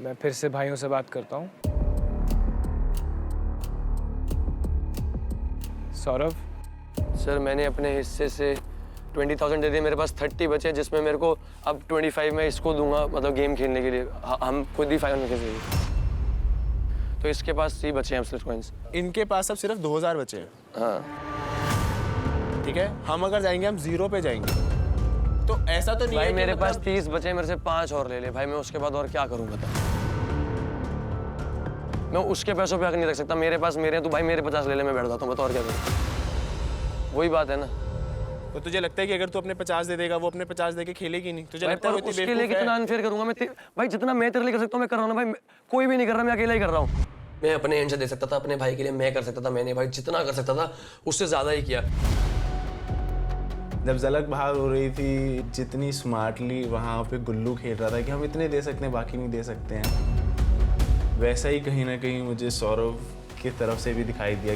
मैं फिर से भाइयों से बात करता हूँ। सौरभ। सर मैंने अपने हिस्से से 20,000 दे दिए, मेरे पास 30 बचे, जिसमें मेरे को अब 25 मैं इसको दूंगा, मतलब गेम खेलने के लिए। हम खुद ही फाइनल में खेलेंगे, तो इसके पास 3 बचे हैं स्प्लिट कॉइंस। इनके पास अब सिर्फ 2000 बचे हैं। हाँ ठीक है, हम अगर जाएंगे हम 0 पे जाएंगे, तो ऐसा तो नहीं भाई है मेरे कि पास मतलब... 30 बचे, मेरे से 5 और ले ले भाई, मैं उसके बाद और क्या करूँ बता। मैं उसके पैसों पे हक नहीं रख सकता, मेरे पास मेरे हैं, तो भाई मेरे 50 ले ले, मैं बैठ जाता हूँ, बता और क्या करूँ। वही बात है ना। तो तुझे लगता है कि अगर तू अपने 50 दे देगा, वो अपने 50 दे के खेलेगी नहीं? तुझे लगता है वो उसके लिए कितना अनफेयर करूंगा मैं? भाई जितना मैं तेरे लिए कर सकता हूँ मैं कर रहा हूँ ना भाई, कोई भी नहीं कर रहा, मैं अकेला ही कर रहा हूँ। मैं अपने एंड से दे सकता था, अपने भाई के लिए मैं कर सकता था, मैंने भाई जितना कर सकता था उससे ज्यादा ही किया। जब झलक बाहर हो रही थी, जितनी स्मार्टली वहाँ पे गुल्लू खेल रहा था कि हम इतने दे सकते हैं, बाकी नहीं दे सकते हैं, वैसा ही कहीं ना कहीं मुझे सौरभ की तरफ से भी दिखाई दिया,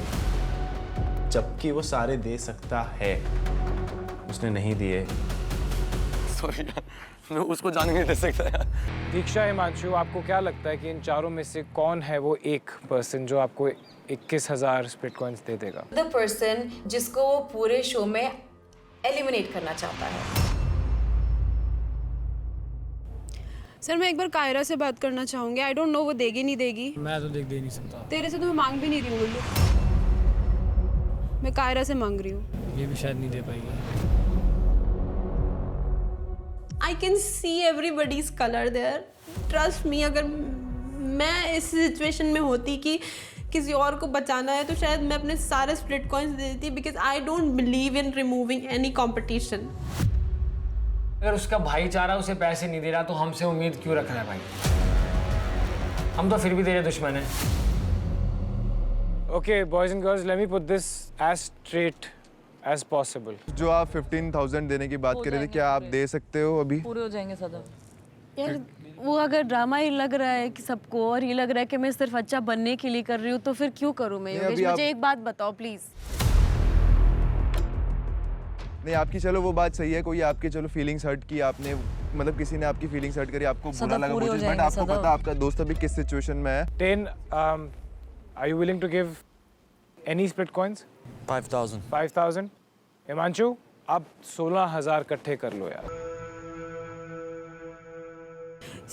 जबकि वो सारे दे सकता है, उसने नहीं दिए। सॉरी यार, मैं उसको जाने नहीं दे सकता यार। दीक्षा, हिमांशु, आपको क्या लगता है कि इन चारों में से कौन है वो एक पर्सन जो आपको 21,000 स्प्लिट कॉइंस दे देगा? द पर्सन जिसको वो पूरे शो में एलिमिनेट करना चाहता है। सर मैं एक बार कायरा से बात करना चाहूंगी। आई डोंट नो वो देगी नहीं देगी। मैं तो दे नहीं सकता। तेरे से तो मैं मांग भी नहीं रही हूँ गुल्लू, मैं कायरा से मांग रही हूँ। ये भी शायद नहीं दे पाएगी। I can see everybody's color there. Trust me, अगर मैं इस सिचुएशन में होती कि किसी और को बचाना है, तो शायद मैं अपने सारे स्प्लिट कॉइंस दे देती, because I don't believe in removing any competition. अगर उसका भाईचारा उसे पैसे नहीं दे रहा तो हमसे उम्मीद क्यों रख रहा है भाई? हम तो फिर भी तेरे दुश्मन हैं। Okay, boys and girls, let me put this as straight as possible. जो आप 15,000 देने की बात कर रहे थे, क्या आप दे सकते हो अभी? पूरे हो जाएंगे सदा। यार वो अगर ड्रामा ही लग रहा है कि सबको, और ये लग रहा है कि मैं सिर्फ अच्छा बनने के लिए कर रही हूँ, तो फिर क्यों करूँ मैं? योगेश, मुझे एक बात बताओ प्लीज। नहीं, आपकी चलो वो बात सही है, कोई आपके चलो फीलिंग्स हर्ट की, आपने मतलब किसी ने आपकी फीलिंग्स हर्ट करी, आपको बुरा लगा मुझे, बट आपको पता आपका दोस्त अभी किस सिचुएशन में है। 10, are you willing to give any split coins? 5,000. 5,000? Himanshu, अब 16,000 इकट्ठे कर लो यार।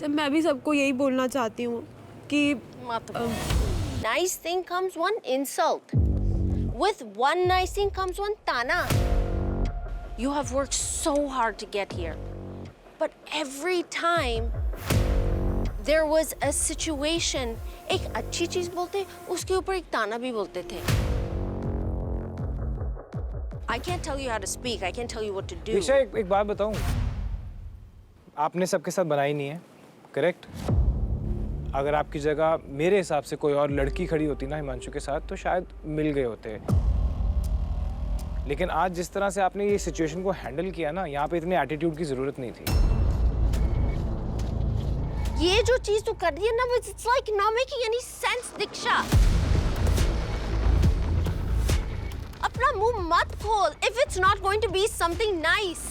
सर मैं भी सबको यही बोलना चाहती हूँ कि nice thing comes one insult. With one nice thing comes one tana. You have worked so hard to get here. But every time there was a situation, एक अच्छी चीज बोलते, उसके ऊपर एक ताना भी बोलते थे। I can't tell you how to speak. I can't tell you what to do. दीक्षा, एक बात बताऊं, आपने सबके साथ बनाई नहीं है, करेक्ट? अगर आपकी जगह मेरे हिसाब से कोई और लड़की खड़ी होती ना हिमांशु के साथ, तो शायद मिल गए होते। लेकिन आज जिस तरह से आपने ये सिचुएशन को हैंडल किया ना, यहाँ पे इतने एटीट्यूड की जरूरत नहीं थी। ये जो चीज तू कर रही है ना, it's like not making any sense, दीक्षा। अपना मुंह मत खोल if it's not going to be something nice.